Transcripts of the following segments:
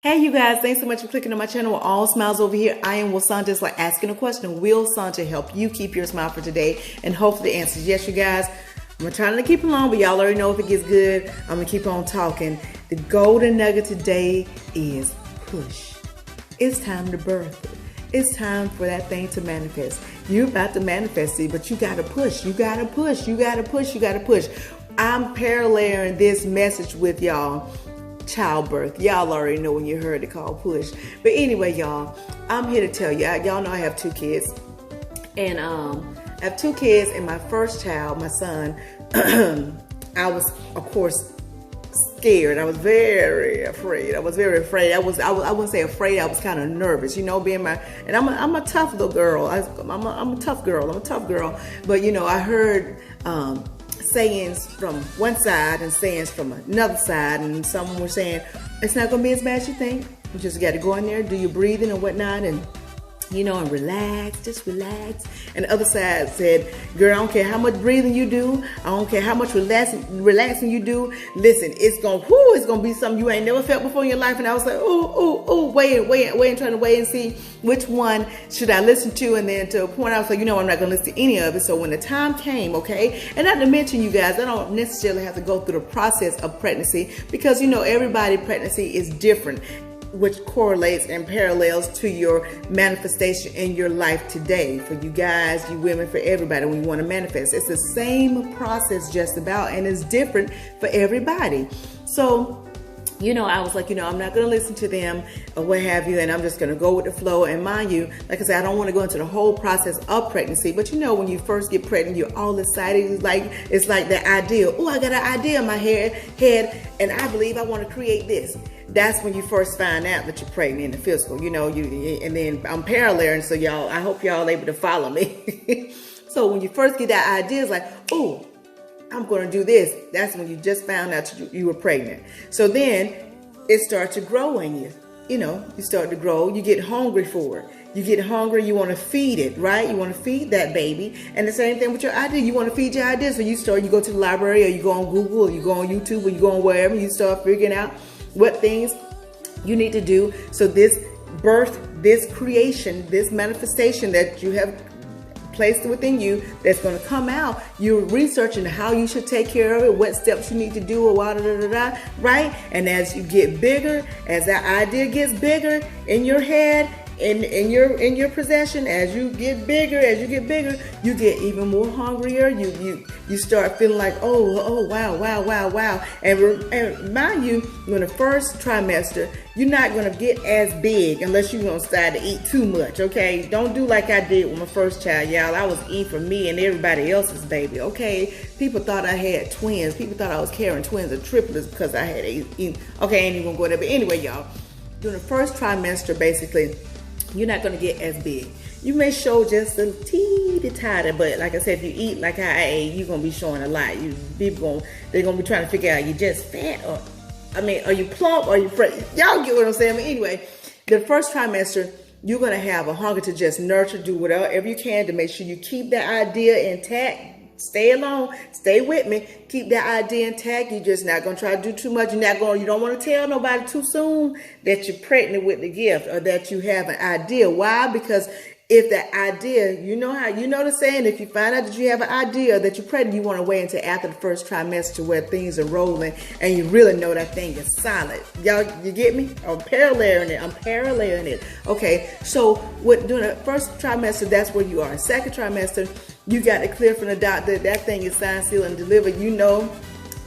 Hey you guys, thanks so much for clicking on my channel. All Smiles Over Here. I am Santa. It's like asking a question. Will Santa help you keep your smile for today? And hopefully the answer is yes, you guys. I'm trying to keep it long, but y'all already know if it gets good, I'm gonna keep on talking. The golden nugget today is push. It's time to birth it. It's time for that thing to manifest. You're about to manifest it, but you gotta push. You gotta push. You gotta push. You gotta push. I'm paralleling this message with y'all. Childbirth. Y'all already know when you heard it called push. But anyway, y'all, I'm here to tell you. Y'all know I have two kids. And I have two kids, and my first child, my son, I was, of course, scared. I was very afraid. I wouldn't say afraid. I was kind of nervous, you know, and I'm a tough little girl. I'm a tough girl. But, you know, I heard, sayings from one side and sayings from another side, and some were saying it's not gonna be as bad as you think. You just got to go in there, do your breathing and whatnot, and you know, and relax, just relax. And the other side said, girl, I don't care how much breathing you do, I don't care how much relaxing you do. Listen, it's gonna be something you ain't never felt before in your life. And I was like, wait, trying to wait and see which one should I listen to. And then to a point, I was like, you know, I'm not gonna listen to any of it. So when the time came, okay, and not to mention, you guys, I don't necessarily have to go through the process of pregnancy, because you know, everybody's pregnancy is different, which correlates and parallels to your manifestation in your life today. For you guys, you women, for everybody, when you want to manifest, it's the same process just about, and it's different for everybody. So, you know, I was like, you know, I'm not going to listen to them or what have you, and I'm just going to go with the flow. And mind you, like I said, I don't want to go into the whole process of pregnancy, but you know, when you first get pregnant, you're all excited. It's like the idea. Oh, I got an idea in my head, and I believe I want to create this. That's when you first find out that you're pregnant in the physical, you know, and then I'm paralleling, so y'all, I hope y'all able to follow me. So when you first get that idea, it's like, oh, I'm going to do this. That's when you just found out you were pregnant. So then it starts to grow in you. You know, you start to grow, you get hungry for it. You get hungry, you want to feed it, right? You want to feed that baby. And the same thing with your idea. You want to feed your idea. So you go to the library, or you go on Google, or you go on YouTube, or you go on wherever. You start figuring out what things you need to do. So this birth, this creation, this manifestation that you have placed within you, that's going to come out, you're researching how you should take care of it, what steps you need to do, or right? And as you get bigger, as that idea gets bigger in your head, in your possession, as you get bigger, you get even more hungrier. You start feeling like, oh wow. And mind you, in the first trimester, you're not gonna get as big unless you're gonna start to eat too much. Okay, don't do like I did with my first child, y'all. I was eating for me and everybody else's baby. Okay, people thought I had twins. People thought I was carrying twins or triplets because I had eaten. Okay, I ain't even gonna go there. But anyway, y'all, during the first trimester, basically, you're not going to get as big. You may show just a teeny tiny, but like I said, if you eat like I ate, you're going to be showing a lot. They're going to be trying to figure out, you just fat, or, are you plump, or are you pregnant? Y'all get what I'm saying? But anyway, the first trimester, you're going to have a hunger to just nurture, do whatever you can to make sure you keep that idea intact. Stay alone, stay with me, keep that idea intact. You're just not going to try to do too much. You don't want to tell nobody too soon that you're pregnant with the gift, or that you have an idea. Why? Because if that idea, you know the saying, if you find out that you have an idea that you're pregnant, you want to wait until after the first trimester where things are rolling and you really know that thing is solid. Y'all, you get me? I'm paralleling it. Okay, so during the first trimester, that's where you are. Second trimester, you got it clear from the doctor. That thing is signed, sealed, and delivered. You know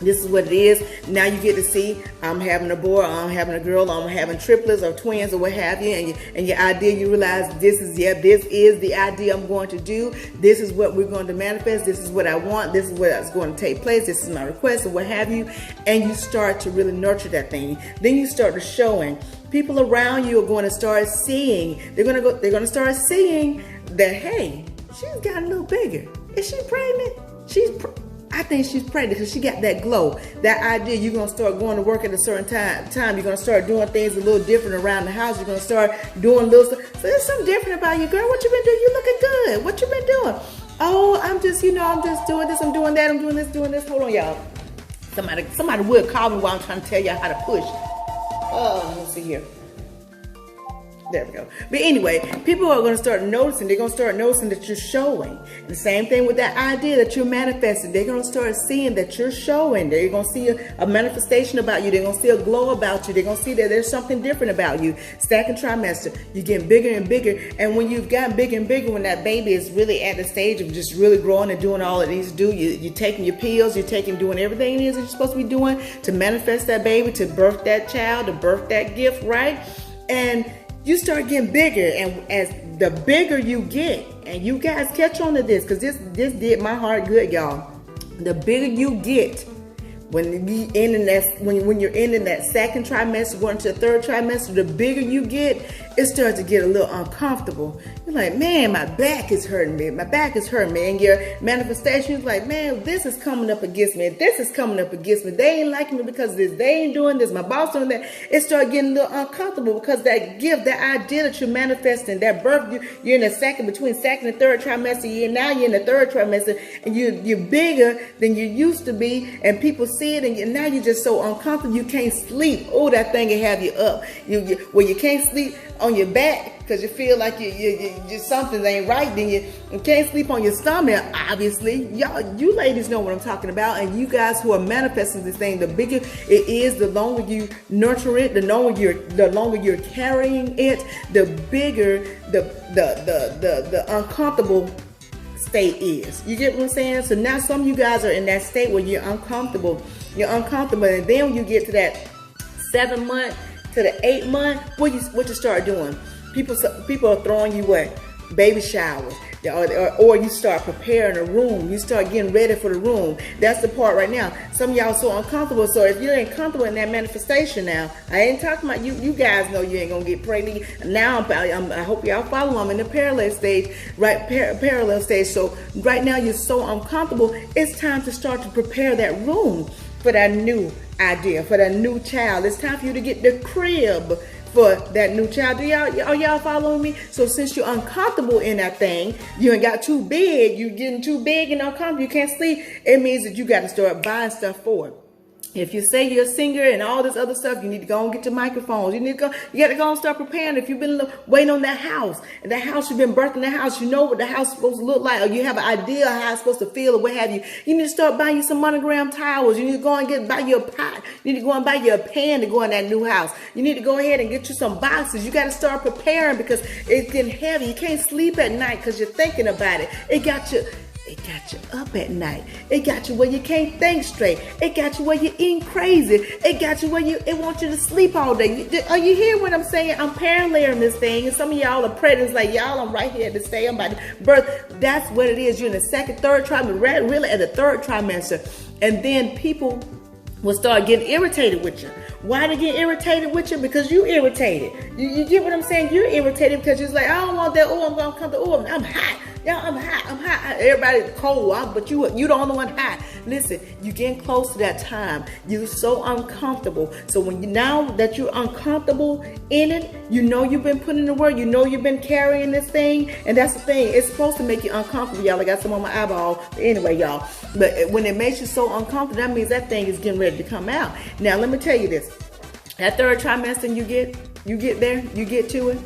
this is what it is. Now you get to see, I'm having a boy, or I'm having a girl, or I'm having triplets or twins or what have you. And your idea, you realize this is the idea I'm going to do. This is what we're going to manifest. This is what I want. This is what's going to take place. This is my request, or what have you. And you start to really nurture that thing. Then you start to showing. People around you are going to start seeing. They're going to start seeing that, hey, she's gotten a little bigger. Is she pregnant? I think she's pregnant because she got that glow. That idea, you're going to start going to work at a certain time. You're going to start doing things a little different around the house. You're going to start doing little stuff. So there's something different about you, girl. What you been doing? You looking good. What you been doing? Oh, I'm just doing this. I'm doing that. I'm doing this. Hold on, y'all. Somebody would call me while I'm trying to tell y'all how to push. Oh, let's see here. There we go. But anyway, people are going to start noticing. They're going to start noticing that you're showing. And the same thing with that idea that you're manifesting. They're going to start seeing that you're showing. They're going to see a manifestation about you. They're going to see a glow about you. They're going to see that there's something different about you. Second trimester, you're getting bigger and bigger. And when you've gotten bigger and bigger, when that baby is really at the stage of just really growing and doing all it needs to do, you're taking your pills, doing everything it is that you're supposed to be doing to manifest that baby, to birth that child, to birth that gift, right? And you start getting bigger, and as the bigger you get, and you guys catch on to this, because this did my heart good, y'all. The bigger you get, when you're ending that second trimester, going to the third trimester, the bigger you get, it starts to get a little uncomfortable. You're like, man, my back is hurting me. My back is hurting me. And your manifestation is like, man, this is coming up against me. This is coming up against me. They ain't liking me because of this. They ain't doing this. My boss doing that. It starts getting a little uncomfortable because that gift, that idea that you're manifesting, that birth, you're in between second and third trimester. Now you're in the third trimester, and you're bigger than you used to be, and people see it, and now you're just so uncomfortable. You can't sleep. Oh, that thing can have you up. You can't sleep on your back because you feel like you something ain't right. Then you can't sleep on your stomach. Obviously, you ladies know what I'm talking about, and you guys who are manifesting this thing, the bigger it is, the longer you nurture it, the longer you're carrying it, the bigger the uncomfortable state is. You get what I'm saying? So now some of you guys are in that state where you're uncomfortable, and then when you get to that 7 month to the 8 month, what you start doing? People are throwing you what? Baby showers. Or you start preparing a room. You start getting ready for the room. That's the part right now. Some of y'all are so uncomfortable. So if you ain't comfortable in that manifestation now, I ain't talking about you. You guys know you ain't gonna get pregnant. Now I hope y'all follow. I'm in the parallel stage, right? Parallel stage. So right now you're so uncomfortable. It's time to start to prepare that room for that new idea, for that new child. It's time for you to get the crib for that new child. Are y'all following me? So since you're uncomfortable in that thing, you ain't got too big, you're getting too big and uncomfortable, you can't sleep, it means that you got to start buying stuff for it. If you say you're a singer and all this other stuff, you need to go and get your microphones. You got to go and start preparing. If you've been waiting on that house, and that house, you've been birthing the house, you know what the house is supposed to look like, or you have an idea of how it's supposed to feel, or what have you. You need to start buying you some monogram towels. You need to go and buy you a pot. You need to go and buy you a pan to go in that new house. You need to go ahead and get you some boxes. You got to start preparing because it's getting heavy. You can't sleep at night because you're thinking about it. It got you up at night. It got you where you can't think straight. It got you where you're eating crazy. It got you where it wants you to sleep all day. Are you hearing what I'm saying? I'm paralleling this thing, and some of y'all are pregnant. It's like, y'all, I'm right here to stay. I'm about to birth. That's what it is. You're in the second, third trimester, really at the third trimester. And then people will start getting irritated with you. Why they get irritated with you? Because you irritated. You get what I'm saying? You're irritated because you're like, I don't want that. Oh, I'm going to come to, oh, I'm hot. Yeah, I'm hot. Everybody's cold, but you the only one hot. Listen, you're getting close to that time. You're so uncomfortable. So now that you're uncomfortable in it, you know you've been putting in the work. You know you've been carrying this thing. And that's the thing. It's supposed to make you uncomfortable, y'all. I got some on my eyeball. But anyway, y'all. But when it makes you so uncomfortable, that means that thing is getting ready to come out. Now, let me tell you this. That third trimester, you get there, you get to it.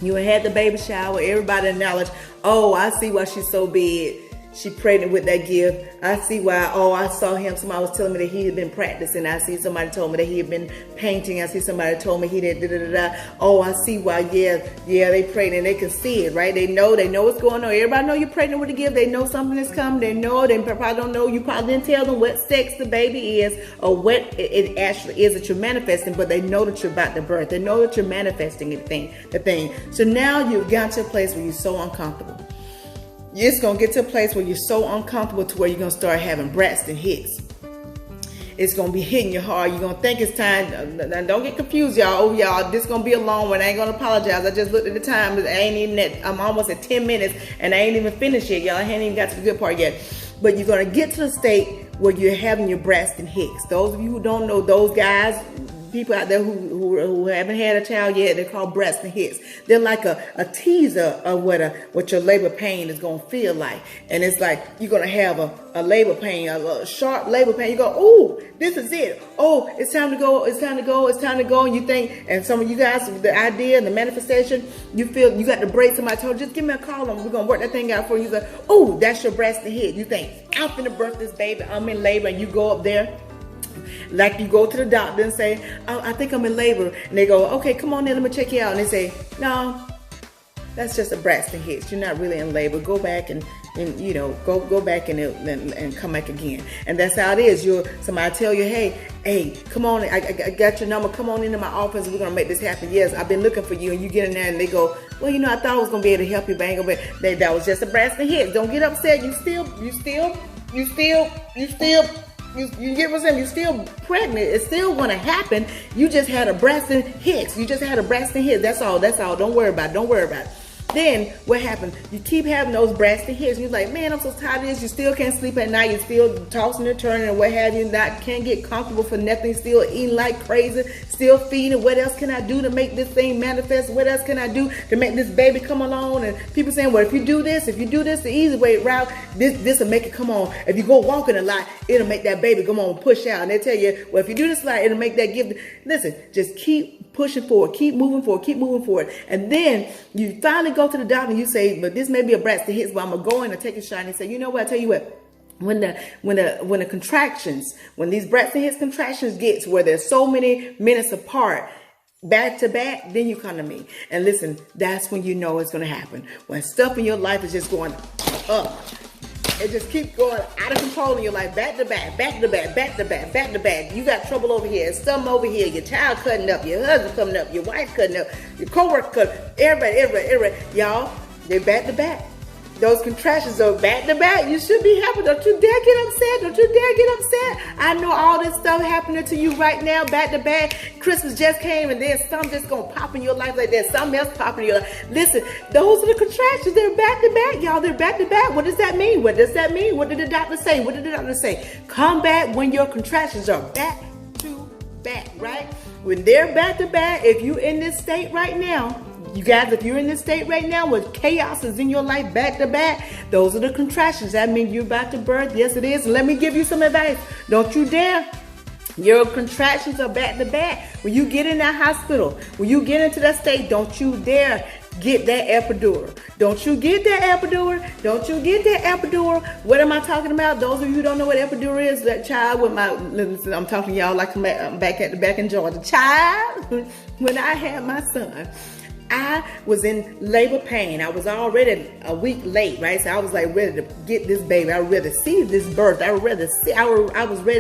You had the baby shower. Everybody acknowledge, oh, I see why she's so big. She pregnant with that gift. I see why. Oh, I saw him. Somebody was telling me that he had been practicing. I see somebody told me that he had been painting. I see somebody told me he did da-da-da-da. Oh, I see why. Yeah, they pregnant. They can see it, right? They know what's going on. Everybody know you're pregnant with a gift. They know something is coming. They know. They probably don't know. You probably didn't tell them what sex the baby is or what it actually is that you're manifesting, but they know that you're about to birth. They know that you're manifesting the thing. So now you've got to a place where you're so uncomfortable. It's going to get to a place where you're so uncomfortable to where you're going to start having Braxton hits. It's going to be hitting you hard. You're going to think it's time. Now, don't get confused, y'all. Oh, y'all, this is going to be a long one. I ain't going to apologize. I just looked at the time. I'm almost at 10 minutes, and I ain't even finished yet, y'all. I ain't even got to the good part yet. But you're going to get to the state where you're having your Braxton hits. Those of you who don't know, those guys, people out there who haven't had a child yet, they're called breast and hips. They're like a teaser of what your labor pain is going to feel like. And it's like you're going to have a labor pain, a sharp labor pain. You go, oh, this is it. Oh, it's time to go. It's time to go. It's time to go. And you think, and some of you guys, the idea and the manifestation, you feel you got to break. Somebody told you, just give me a call and we're going to work that thing out for you. You say, oh, that's your breast and hips. You think, I'm finna birth this baby. I'm in labor. And you go up there. Like you go to the doctor and say, oh, I think I'm in labor. And they go, okay, come on in, let me check you out. And they say, no, that's just a breast and hips. You're not really in labor. Go back and you know, go back and come back again. And that's how it is. Somebody tell you, hey, come on, I got your number. Come on into my office. We're gonna make this happen. Yes, I've been looking for you. And you get in there and they go, well, you know, I thought I was gonna be able to help you, but I ain't gonna be. That was just a breast and hips. Don't get upset. You get what I'm saying? You're still pregnant. It's still going to happen. You just had a breast and hips. You just had a breast and hips. That's all. Don't worry about it. Then what happened? You keep having those breast and hips. You're like, man, I'm so tired of this. You still can't sleep at night. You're still tossing and turning and what have you. Can't get comfortable for nothing. Still eating like crazy. Still feeding. What else can I do to make this thing manifest? What else can I do to make this baby come along? And people saying, well, if you do this the easy way route, this will make it come on. If you go walking a lot, it'll make that baby come on and push out. And they tell you, well, if you do this a lot, it'll make that gift. Listen, just keep pushing forward, keep moving forward. And then you finally go to the doctor and you say, but this may be a breast and hips, but I'm gonna go in and take a shot and say, you know what, I tell you what, when the contractions, when these breast and hips contractions gets where there's so many minutes apart, back to back, then you come to me. And listen, that's when you know it's gonna happen. When stuff in your life is just going up. It just keeps going out of control in your life, back to back. You got trouble over here, something over here, your child cutting up, your husband coming up, your wife cutting up, your co-worker cutting up, everybody. Y'all, they're back to back. Those contractions are back to back. You should be happy. Don't you dare get upset. I know all this stuff happening to you right now, back to back. Christmas just came and then something just gonna pop in your life like that. Something else popping in your life. Listen, those are the contractions. They're back to back, y'all. They're back to back. What does that mean? What did the doctor say? Come back when your contractions are back to back, right? When they're back to back, if you're in this state right now, you guys, if you're in this state right now where chaos is in your life back to back, those are the contractions. That means you're about to birth. Yes, it is. Let me give you some advice. Don't you dare. Your contractions are back to back. When you get in that hospital, when you get into that state, don't you dare get that epidural. Don't you get that epidural. What am I talking about? Those of you who don't know what epidural is, that child with listen, I'm talking to y'all like I'm back in Georgia. Child, when I had my son, I was in labor pain. I was already a week late, right? So I was like ready to get this baby. I was ready to see this birth. I was ready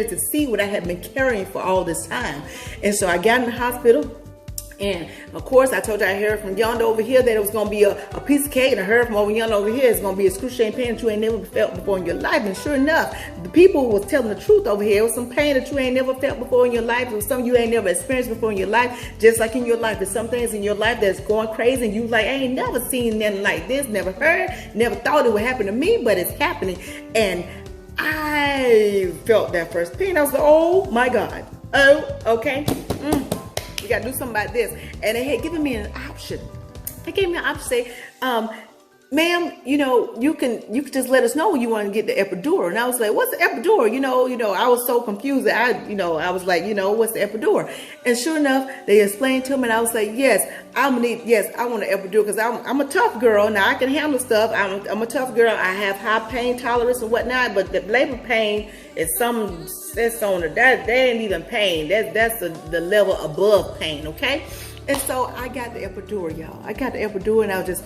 to see what I had been carrying for all this time. And so I got in the hospital. And of course, I told you I heard from yonder over here that it was going to be a piece of cake. And I heard from over yonder over here it's going to be excruciating pain that you ain't never felt before in your life. And sure enough, the people was telling the truth over here. It was some pain that you ain't never felt before in your life. It was something you ain't never experienced before in your life. Just like in your life, there's some things in your life that's going crazy. And you like, I ain't never seen nothing like this, never heard, never thought it would happen to me, but it's happening. And I felt that first pain. I was like, oh my God. Oh, okay. We got to do something about this. And they had given me an option. They gave me an option to say, ma'am, you can just let us know when you want to get the epidural. And I was like, what's the epidural? I was so confused that I was like, what's the epidural? And sure enough, they explained to me, and I was like, yes, I want an epidural because I'm a tough girl. Now I can handle stuff. I'm a tough girl. I have high pain tolerance and whatnot, but the labor pain is that's on it. That ain't even pain. That's the level above pain, okay? And so I got the epidural, y'all. I got the epidural, and I was just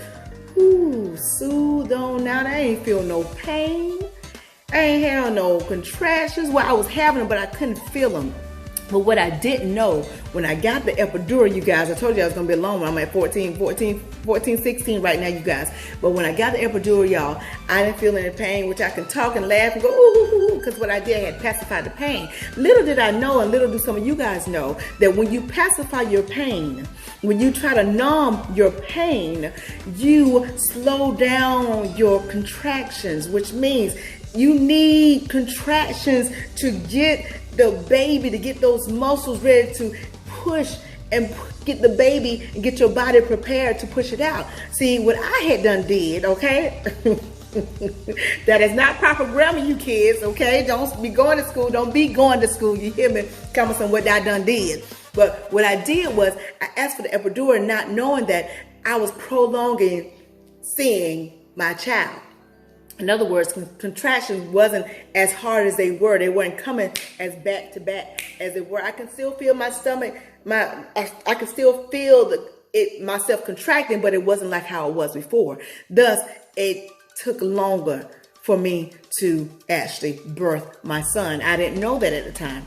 soothed on out. I ain't feel no pain. I ain't have no contractions. Well, I was having them, but I couldn't feel them. But what I didn't know, when I got the epidural, you guys, I told you I was going to be alone when I'm at 14, 16 right now, you guys. But when I got the epidural, y'all, I didn't feel any pain, which I can talk and laugh and go, ooh, because what I did, I had pacified the pain. Little did I know, and little do some of you guys know, that when you pacify your pain, when you try to numb your pain, you slow down your contractions, which means you need contractions to get the baby, to get those muscles ready to push and get the baby and get your body prepared to push it out. See, what I had did, okay? That is not proper grammar, you kids, okay? Don't be going to school. Don't be going to school. You hear me? Coming from what I did. But what I did was I asked for the epidural, not knowing that I was prolonging seeing my child. In other words, contractions wasn't as hard as they were. They weren't coming as back to back as they were. I can still feel my stomach. I can still feel myself contracting, but it wasn't like how it was before. Thus, it took longer for me to actually birth my son. I didn't know that at the time.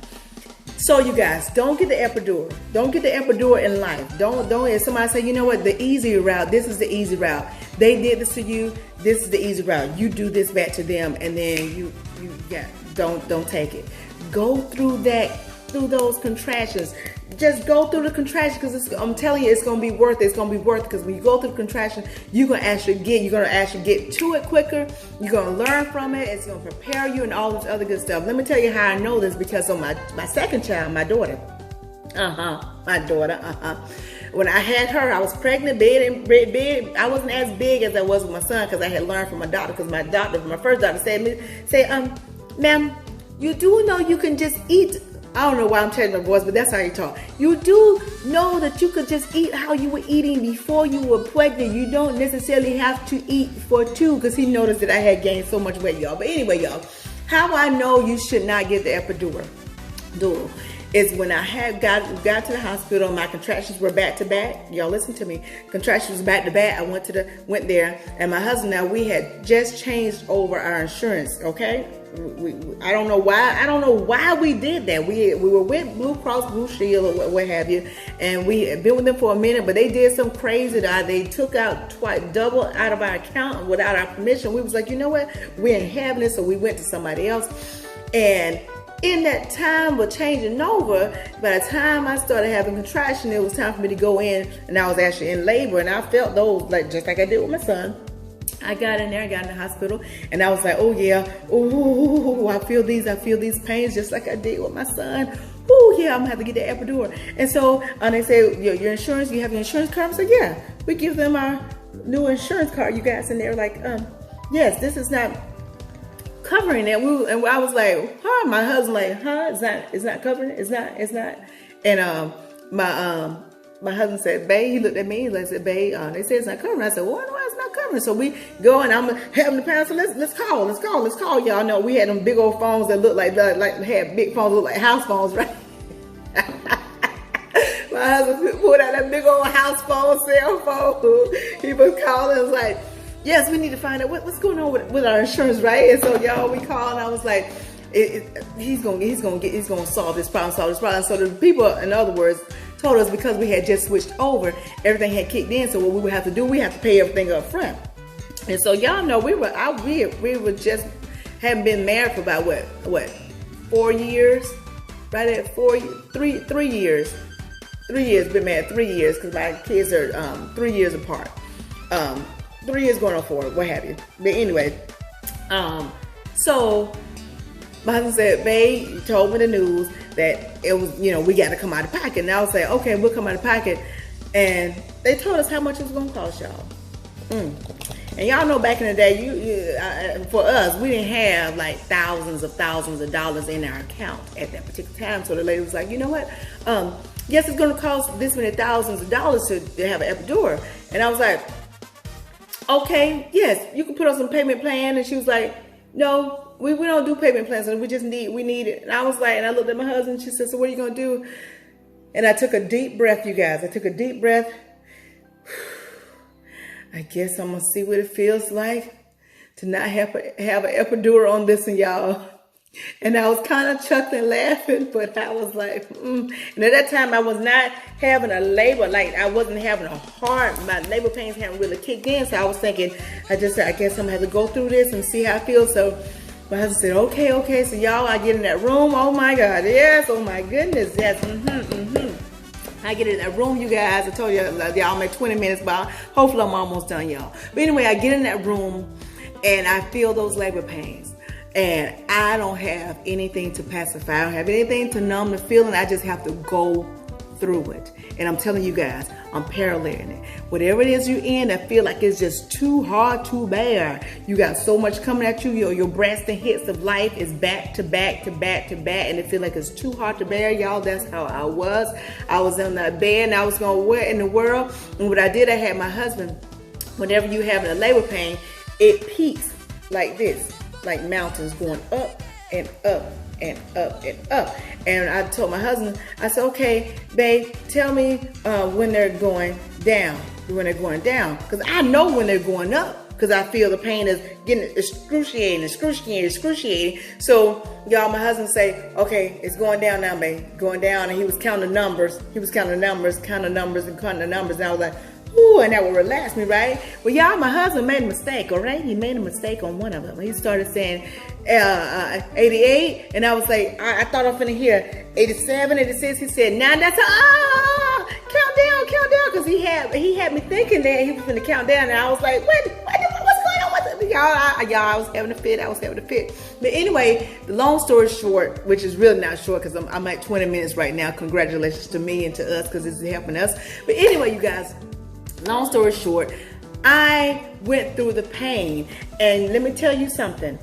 So you guys, don't get the epidural. Don't get the epidural in life. Don't. If somebody say, you know what, the easy route, this is the easy route. They did this to you. This is the easy route. You do this back to them, and then don't take it. Go through those contractions. Just go through the contraction, because I'm telling you, it's gonna be worth it. It's gonna be worth it, because when you go through the contraction, you're gonna actually get to it quicker. You're gonna learn from it. It's gonna prepare you and all this other good stuff. Let me tell you how I know this, because on my second child, my daughter. When I had her, I was pregnant, big. I wasn't as big as I was with my son, because I had learned from my doctor. Because my first doctor said, ma'am, you do know you can just eat. I don't know why I'm changing my voice, but that's how you talk. You do know that you could just eat how you were eating before you were pregnant. You don't necessarily have to eat for two, because he noticed that I had gained so much weight, y'all. But anyway, y'all, how I know you should not get the epidural is when I got to the hospital. My contractions were back to back. Y'all listen to me. Contractions was back to back. I went there, and my husband, now we had just changed over our insurance. Okay. I don't know why we did that. We were with Blue Cross Blue Shield or what have you, and we had been with them for a minute, but they did some crazy that they took out double out of our account without our permission. We was like, you know what, we ain't having it, so we went to somebody else. And in that time with changing over, by the time I started having contraction, it was time for me to go in, and I was actually in labor, and I felt those just like I did with my son. I got in there, I got in the hospital, and I was like, oh yeah, oh, I feel these pains just like I did with my son. Oh yeah, I'm gonna have to get the epidural. And so they say, your insurance, you have your insurance card? I said, yeah. We give them our new insurance card, you guys, and they're like, yes, this is not covering it. And I was like, huh? My husband like, huh? It's not covering it. It's not. And my husband said, babe, he looked at me, he said, babe, they said it's not covering. I said, well, why it's not covering? So we go, and I'm having the parents, so let's call. Y'all know we had them big old phones that looked like had big phones, look like house phones, right? My husband pulled out that big old house phone, cell phone. He was calling, was like, yes, we need to find out what's going on with our insurance, right? And so y'all, we called, and I was like, he's gonna solve this problem. So the people, in other words, told us, because we had just switched over, everything had kicked in. So what we would have to do, we have to pay everything up front. And so y'all know we were just hadn't been married for about what 4 years, right at 3 years. 3 years, been married 3 years, because my kids are 3 years apart. 3 years going on 4, what have you. But anyway, so my husband said, babe, you told me the news that it was, we got to come out of pocket. And I was like, okay, we'll come out of pocket. And they told us how much it was going to cost y'all. And y'all know back in the day, for us, we didn't have like thousands of dollars in our account at that particular time. So the lady was like, you know what? Yes, it's going to cost this many thousands of dollars to have an epidural. And I was like, okay, yes, you can put us on a payment plan. And she was like, no, we don't do payment plans. We just need it. And I was like, and I looked at my husband, and she said, so what are you going to do? And I took a deep breath, you guys. I took a deep breath. I guess I'm going to see what it feels like to not have an epidural on this one, y'all. And I was kind of chuckling, laughing, but I was like, And at that time, I was not having a labor. Like, I wasn't having a heart. My labor pains hadn't really kicked in. So I was thinking, I guess I'm going to have to go through this and see how I feel. So my husband said, okay. So y'all, I get in that room. Oh my God. Yes. Oh my goodness. Yes. I get in that room, you guys. I told you, y'all make 20 minutes, but hopefully I'm almost done, y'all. But anyway, I get in that room and I feel those labor pains. And I don't have anything to pacify. I don't have anything to numb the feeling. I just have to go through it. And I'm telling you guys, I'm paralleling it. Whatever it is you're in that feel like it's just too hard to bear. You got so much coming at you. Your breast and hits of life is back to back to back to back. And it feel like it's too hard to bear, y'all. That's how I was. I was in that bed and I was going, what in the world? And what I did, I had my husband, whenever you have a labor pain, it peaks like this, like mountains going up and up and up and up. And I told my husband, I said, okay, babe, tell me when they're going down, because I know when they're going up, because I feel the pain is getting excruciating. So y'all, my husband say, okay, it's going down now, babe, going down. And he was counting the numbers. counting the numbers. And I was like, ooh, and that would relax me, right? Well, y'all, my husband made a mistake, all right? He made a mistake on one of them. He started saying 88, and I was like, I thought I was finna hear 87, 86. He said, now that's count down, because he had me thinking that he was finna count down, and I was like, what's going on with it? Y'all, I was having a fit. But anyway, the long story short, which is really not short, because I'm at 20 minutes right now. Congratulations to me and to us, because this is helping us. But anyway, you guys, long story short, I went through the pain, and let me tell you something.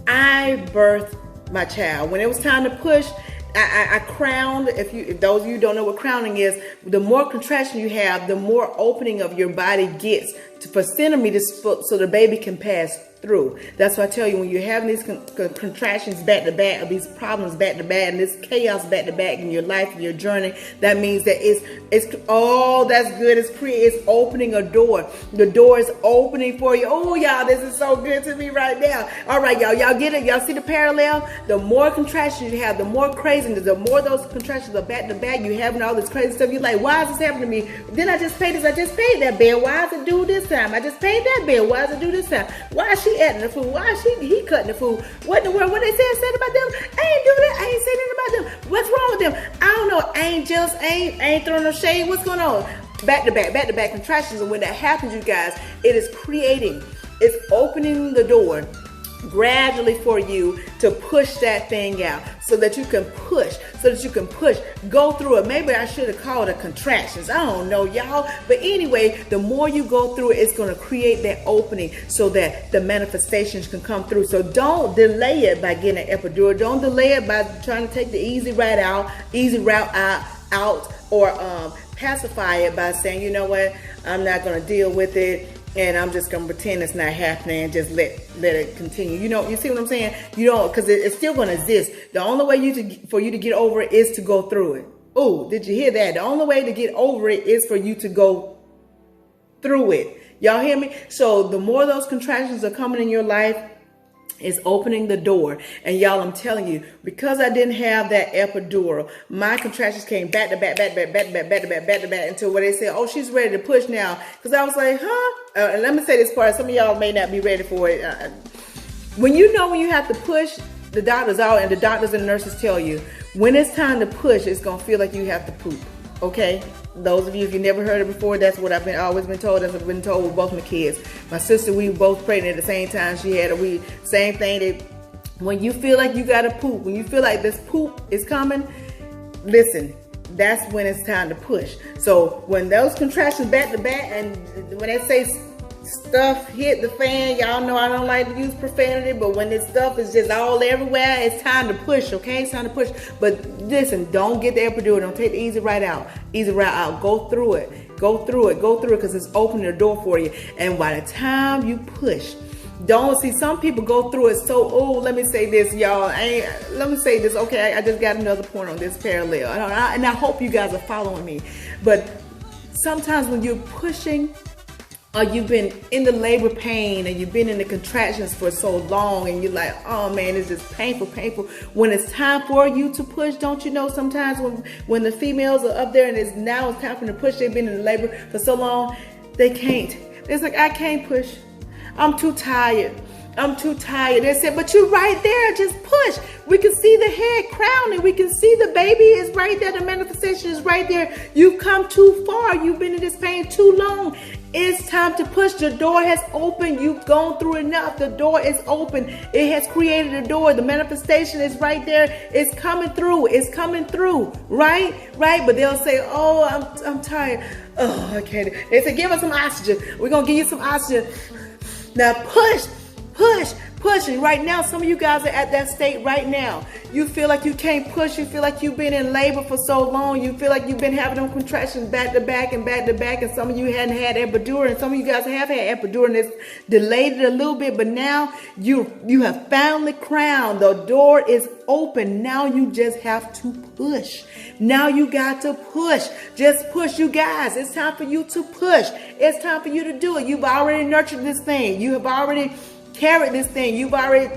I birthed my child. When it was time to push, I crowned. If those of you don't know what crowning is, the more contraction you have, the more opening of your body gets for centimeters so the baby can pass through. That's why I tell you, when you're having these contractions back to back, or these problems back to back, and this chaos back to back in your life and your journey, that means that it's all that's good. It's opening a door. The door is opening for you. Oh, y'all, this is so good to me right now. All right, y'all get it? Y'all see the parallel? The more contractions you have, the more craziness, the more those contractions are back to back. You having all this crazy stuff. You're like, why is this happening to me? Then I just paid this. I just paid that bill. Why is it due this time? I just paid that bill. Why is it due this time? Why is she adding the food? Why is he cutting the food? What in the world? What they said about them? I ain't do that. I ain't saying anything about them. What's wrong with them? I don't know. I ain't throwing no shade. What's going on? Back to back contractions. And when that happens, you guys, it's opening the door gradually for you to push that thing out, so that you can push, go through it. Maybe I should have called it contractions. I don't know, y'all. But anyway, the more you go through it, it's going to create that opening so that the manifestations can come through. So don't delay it by getting an epidural. Don't delay it by trying to take the easy route out, or pacify it by saying, you know what, I'm not going to deal with it, and I'm just going to pretend it's not happening and just let it continue. You see what I'm saying? Because it's still going to exist. The only way for you to get over it is to go through it. Oh, did you hear that? The only way to get over it is for you to go through it. Y'all hear me? So the more those contractions are coming in your life, is opening the door. And y'all, I'm telling you, because I didn't have that epidural, my contractions came back to back until where they said, oh, she's ready to push now. Because I was like, let me say this part. Some of y'all may not be ready for it. When you have to push, the doctors out, and the doctors and nurses tell you, when it's time to push, it's going to feel like you have to poop. Okay? Those of you, if you never heard it before, that's what I've always been told. That's what I've been told with both my kids. My sister, we were both pregnant at the same time. She had same thing. That when you feel like you got to poop, when you feel like this poop is coming, listen, that's when it's time to push. So when those contractions back to back, and when they say stuff hit the fan, y'all know I don't like to use profanity, but when this stuff is just all everywhere, it's time to push, okay? It's time to push. But listen, don't get the epidural. Don't take the easy route out. Go through it, because it's opening the door for you. And by the time you push, don't see, some people go through it so, let me say this, y'all. Let me say this, okay? I just got another point on this parallel. And I hope you guys are following me. But sometimes when you're pushing, or you've been in the labor pain, and you've been in the contractions for so long, and you're like, oh man, it's just painful. When it's time for you to push, don't you know, sometimes when the females are up there and it's time for them to push, they've been in labor for so long, they can't. It's like, I can't push. I'm too tired. I'm too tired. They said, but you're right there. Just push. We can see the head crowning. We can see the baby is right there. The manifestation is right there. You've come too far. You've been in this pain too long. It's time to push. The door has opened. You've gone through enough. The door is open. It has created a door. The manifestation is right there. It's coming through. It's coming through. Right? Right? But they'll say, oh, I'm tired. Oh, I can't. They say, give us some oxygen. We're going to give you some oxygen. Now push. Push, push. And right now, some of you guys are at that state right now. You feel like you can't push. You feel like you've been in labor for so long. You feel like you've been having them contractions back to back and back to back. And some of you hadn't had epidural. And some of you guys have had epidural and it's delayed it a little bit. But now you have finally crowned. The door is open. Now you just have to push. Now you got to push. Just push, you guys. It's time for you to push. It's time for you to do it. You've already nurtured this thing. You have already carried this thing. You've already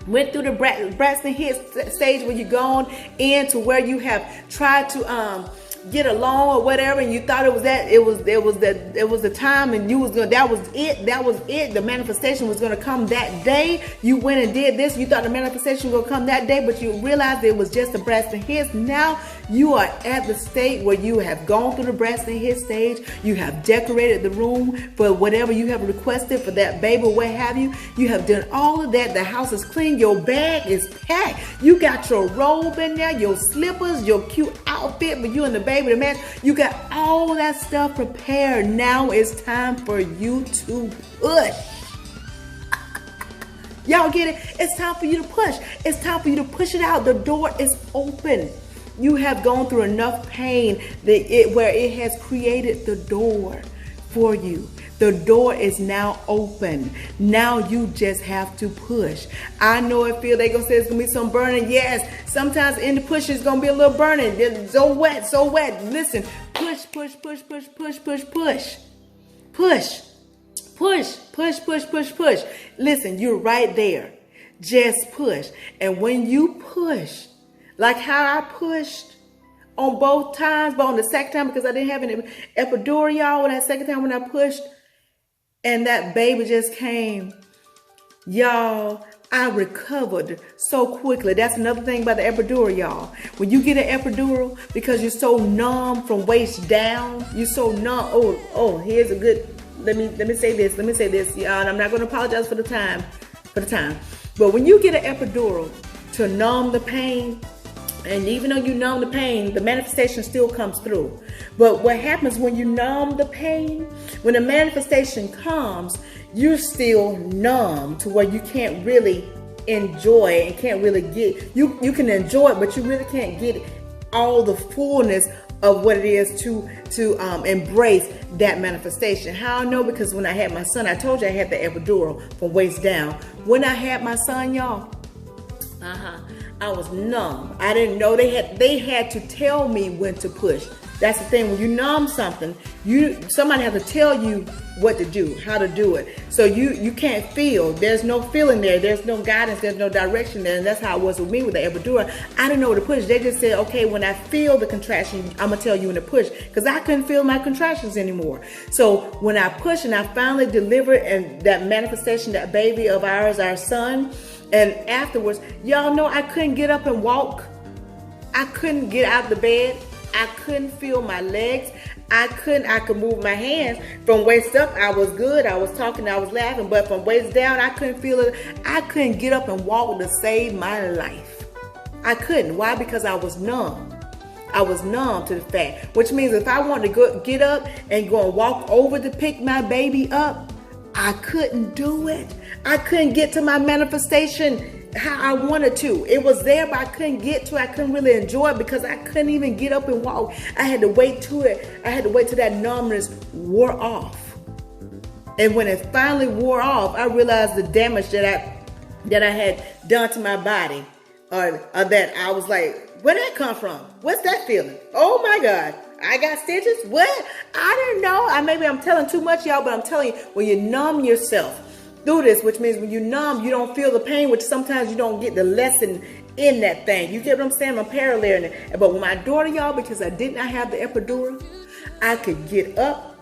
went through the breast and hip stage where you've gone into where you have tried to get along or whatever, and you thought it was the time, and you was gonna, that was it. The manifestation was gonna come that day. You went and did this. You thought the manifestation was gonna come that day, but you realized it was just the breast and hips. Now you are at the state where you have gone through the breast and hip stage. You have decorated the room for whatever you have requested for that baby, what have you. You have done all of that. The house is clean. Your bag is packed. You got your robe in there, your slippers, your cute outfit for you and the baby to match. You got all that stuff prepared. Now it's time for you to push. Y'all get it? It's time for you to push. It's time for you to push it out. The door is open. You have gone through enough pain where it has created the door for you. The door is now open. Now you just have to push. I know it feels, they're going to say it's going to be some burning. Yes, sometimes in the push it's going to be a little burning. It's so wet, so wet. Listen, push, push, push, push, push, push, push. Push, push, push, push, push, push. Listen, you're right there. Just push. And when you push, like how I pushed on both times, but on the second time, because I didn't have an epidural, y'all, when that second time when I pushed, and that baby just came, y'all, I recovered so quickly. That's another thing about the epidural, y'all. When you get an epidural, because you're so numb from waist down, you're so numb. Oh, here's a good, let me say this, y'all, and I'm not going to apologize for the time. But when you get an epidural to numb the pain, and even though you numb the pain, the manifestation still comes through. But what happens when you numb the pain, when the manifestation comes, you're still numb to where you can't really enjoy it and can't really get, you can enjoy it, but you really can't get all the fullness of what it is to embrace that manifestation. How I know? Because when I had my son, I told you I had the epidural from waist down. When I had my son, y'all, I was numb. I didn't know. They had to tell me when to push. That's the thing. When you numb something, somebody has to tell you what to do, how to do it. So you can't feel. There's no feeling there. There's no guidance. There's no direction there. And that's how it was with me with the epidural. I didn't know where to push. They just said, okay, when I feel the contraction, I'm gonna tell you when to push, because I couldn't feel my contractions anymore. So when I pushed and I finally delivered, and that manifestation, that baby of ours, our son. And afterwards, y'all know I couldn't get up and walk. I couldn't get out of the bed. I couldn't feel my legs. I could move my hands. From waist up, I was good. I was talking, I was laughing. But from waist down, I couldn't feel it. I couldn't get up and walk to save my life. I couldn't. Why? Because I was numb. I was numb to the fact. Which means if I wanted to get up and go and walk over to pick my baby up, I couldn't do it. I couldn't get to my manifestation how I wanted to. It was there, but I couldn't get to it. I couldn't really enjoy it because I couldn't even get up and walk. I had to wait till that numbness wore off. And when it finally wore off, I realized the damage that I had done to my body, or that I was like, where'd that come from? What's that feeling? Oh my God. I got stitches? What? I didn't know. Maybe I'm telling too much, y'all, but I'm telling you, when you numb yourself through this, which means when you numb, you don't feel the pain, which sometimes you don't get the lesson in that thing. You get what I'm saying? I'm paralleling it. But with my daughter, y'all, because I did not have the epidural, I could get up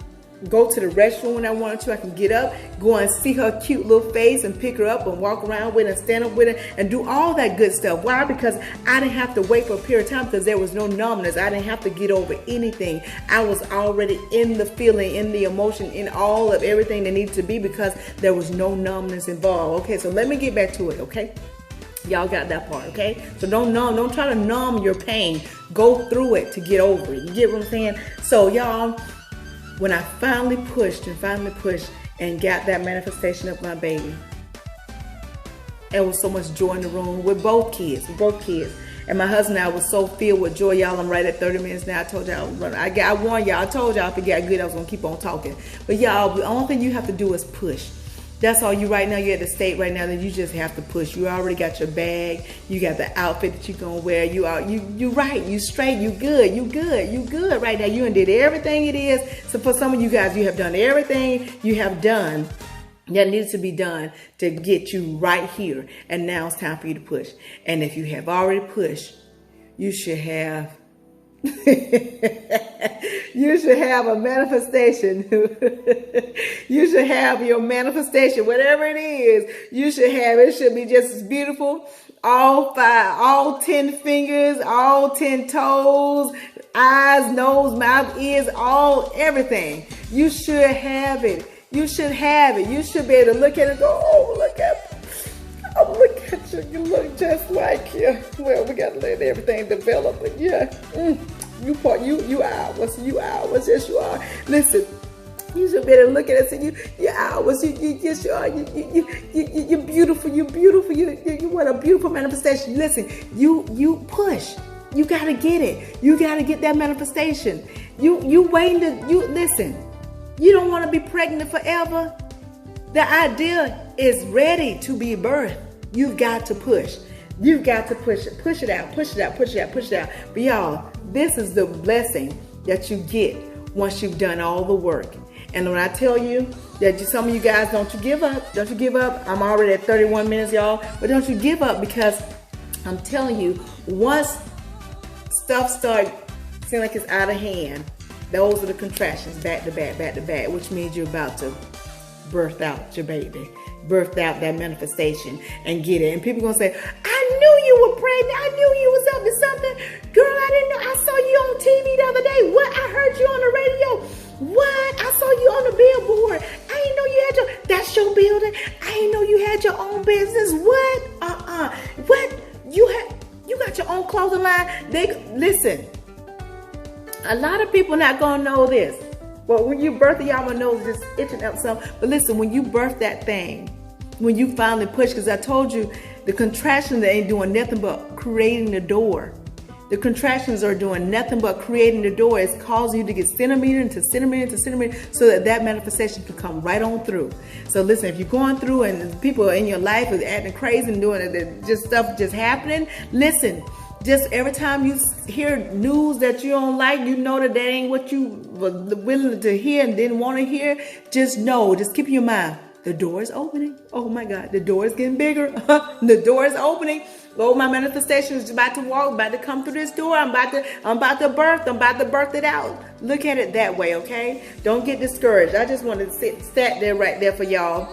go to the restroom when I wanted to. I can get up, go and see her cute little face and pick her up and walk around with her and stand up with her and do all that good stuff. Why? Because I didn't have to wait for a period of time, because there was no numbness. I didn't have to get over anything. I was already in the feeling, in the emotion, in all of everything that needed to be, because there was no numbness involved. Okay, so let me get back to it, okay? Y'all got that part, okay? So don't try to numb your pain. Go through it to get over it. You get what I'm saying? So y'all, when I finally pushed and got that manifestation of my baby, there was so much joy in the room with both kids. And my husband and I was so filled with joy. Y'all, I'm right at 30 minutes now. I told y'all, I warned y'all. I told y'all if it got good, I was going to keep on talking. But y'all, the only thing you have to do is push. That's all you right now. You're at the state right now that you just have to push. You already got your bag. You got the outfit that you're going to wear. You right. You straight. You good. You good right now. You done did everything it is. So for some of you guys, you have done everything you have done that needs to be done to get you right here. And now it's time for you to push. And if you have already pushed, you should have you should have a manifestation. You should have your manifestation, whatever it is. You should have it. Should be just as beautiful. All 10 fingers, all 10 toes, eyes, nose, mouth, ears, everything. You should have it. You should have it. You should be able to look at it and go, oh, look at you. You look just like you. Well, we got to let everything develop. But yeah, you ours. Yes, you are. Listen, you should be able to look at it and say, you're ours. Yes, you are. You're beautiful. You're beautiful. You want a beautiful manifestation. Listen, you push. You got to get it. You got to get that manifestation. You waiting listen. You don't want to be pregnant forever. The idea is ready to be birthed. You've got to push. You've got to push it. Push it out. Push it out. Push it out. Push it out. But y'all, this is the blessing that you get once you've done all the work. And when I tell you that some of you guys, don't you give up. Don't you give up. I'm already at 31 minutes, y'all. But don't you give up, because I'm telling you, once stuff starts seeming like it's out of hand, those are the contractions, back to back, which means you're about to birth out your baby, birth out that manifestation and get it. And people gonna say, I knew you were pregnant. I knew you was up to something. Girl, I didn't know. I saw you on TV the other day. What? I heard you on the radio. What? I saw you on the billboard. I didn't know you had that's your building. I didn't know you had your own business. What? What? You got your own clothing line. Listen. A lot of people not gonna know this. But when you birth it, y'all gonna know just itching up some. But listen, when you birth that thing, when you finally push, because I told you the contractions ain't doing nothing but creating the door. The contractions are doing nothing but creating the door. It's causing you to get centimeter to centimeter to centimeter, so that manifestation can come right on through. So listen, if you're going through and people in your life is acting crazy and doing it, just stuff just happening, listen. Just every time you hear news that you don't like, you know that ain't what you were willing to hear and didn't want to hear. Just know, just keep in your mind, the door is opening. Oh my God, the door is getting bigger. The door is opening. Oh, my manifestation is about to walk, about to come through this door. I'm about to birth it out. Look at it that way, okay? Don't get discouraged. I just wanted to sat there right there for y'all,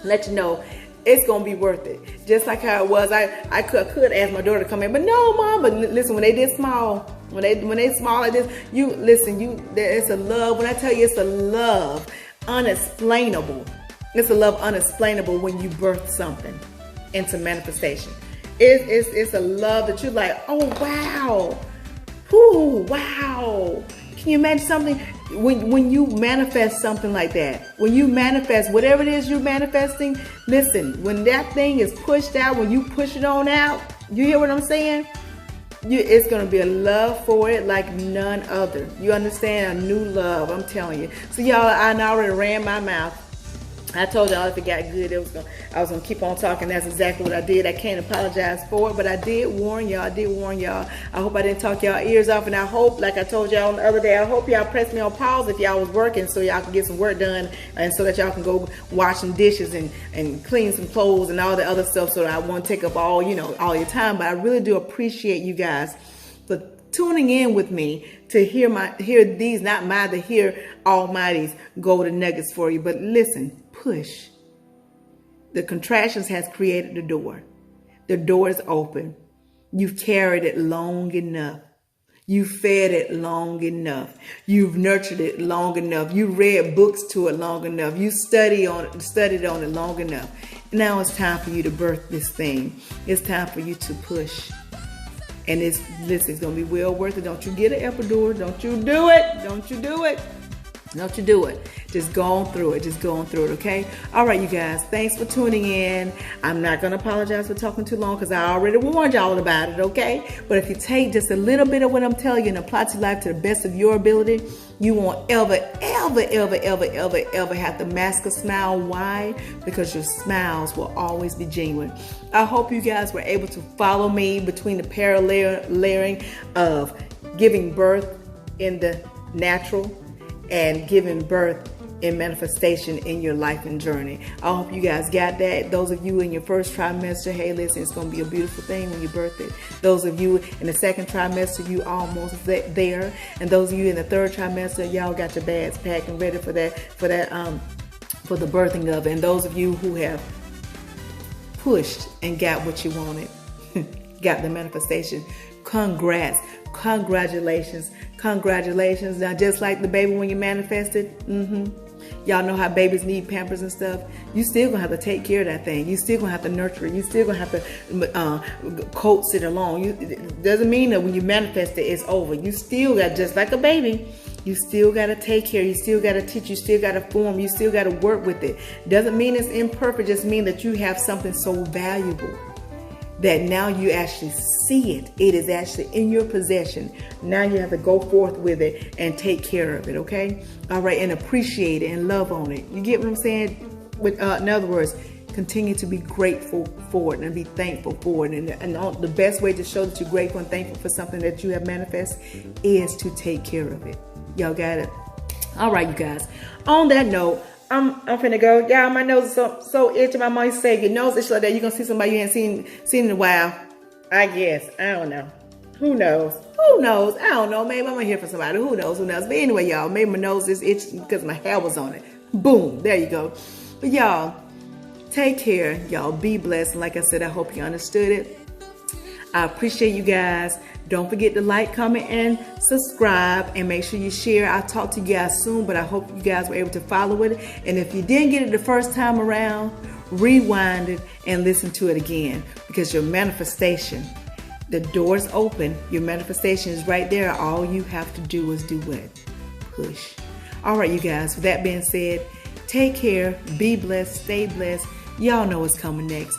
let you know. It's going to be worth it. Just like how it was. I could ask my daughter to come in, but no, Mom. But listen, when they did small, when they small like this, it's a love. When I tell you it's a love unexplainable. It's a love unexplainable when you birth something into manifestation. It's a love that you're like, oh, wow. Ooh, wow. Can you imagine something? When you manifest something like that, when you manifest whatever it is you're manifesting, listen, when that thing is pushed out, when you push it on out, you hear what I'm saying? It's going to be a love for it like none other. You understand? A new love, I'm telling you. So y'all, I already ran my mouth. I told y'all if it got good, I was gonna keep on talking. That's exactly what I did. I can't apologize for it, but I did warn y'all. I hope I didn't talk y'all ears off, and I hope, like I told y'all the other day, I hope y'all pressed me on pause if y'all was working, so y'all can get some work done, and so that y'all can go wash some dishes and clean some clothes and all the other stuff. So that I won't take up all your time. But I really do appreciate you guys for tuning in with me to hear these, not my, to hear Almighty's golden nuggets for you. But listen, push. The contractions has created the door. The door is open. You've carried it long enough. You fed it long enough. You've nurtured it long enough. You read books to it long enough. You studied on it long enough. Now it's time for you to birth this thing. It's time for you to push. And it's going to be well worth it. Don't you get an epidural. Don't you do it. Don't you do it. Don't you do it. Just go on through it. Just go on through it, okay? All right, you guys. Thanks for tuning in. I'm not going to apologize for talking too long because I already warned y'all about it, okay? But if you take just a little bit of what I'm telling you and apply to life to the best of your ability, you won't ever have to mask a smile. Why? Because your smiles will always be genuine. I hope you guys were able to follow me between the paralleling of giving birth in the natural and giving birth in manifestation in your life and journey. I hope you guys got that. Those of you in your first trimester, hey, listen, it's going to be a beautiful thing when you birth it. Those of you in the second trimester, you almost there. And those of you in the third trimester, y'all got your bags packed and ready for the birthing of it. And those of you who have pushed and got what you wanted, got the manifestation, congrats. Congratulations. Now, just like the baby when you manifested, y'all know how babies need Pampers and stuff. You still gonna have to take care of that thing. You still gonna have to nurture it. You still gonna have to coax it along. It doesn't mean that when you manifest it, it's over. You still got, just like a baby, you still got to take care. You still got to teach. You still got to form. You still got to work with it. Doesn't mean it's imperfect. Just mean that you have something so valuable that now you actually see it. It is actually in your possession. Now you have to go forth with it and take care of it, okay? All right, and appreciate it and love on it. You get what I'm saying? In other words, continue to be grateful for it and be thankful for it. And the best way to show that you're grateful and thankful for something that you have manifested is to take care of it. Y'all got it? All right, you guys. On that note, I'm finna go. Y'all, my nose is so itchy. My mom used to say, your nose is like that. You're going to see somebody you ain't seen in a while. I guess. I don't know. Who knows? Who knows? I don't know. Maybe I'm going to hear from somebody. Who knows? Who knows? But anyway, y'all, maybe my nose is itching because my hair was on it. Boom. There you go. But y'all, take care. Y'all be blessed. And like I said, I hope you understood it. I appreciate you guys. Don't forget to like, comment, and subscribe, and make sure you share. I'll talk to you guys soon, but I hope you guys were able to follow it. And if you didn't get it the first time around, rewind it and listen to it again, because your manifestation, the door's open. Your manifestation is right there. All you have to do is do what? Push. All right, you guys. With that being said, take care, be blessed, stay blessed. Y'all know what's coming next.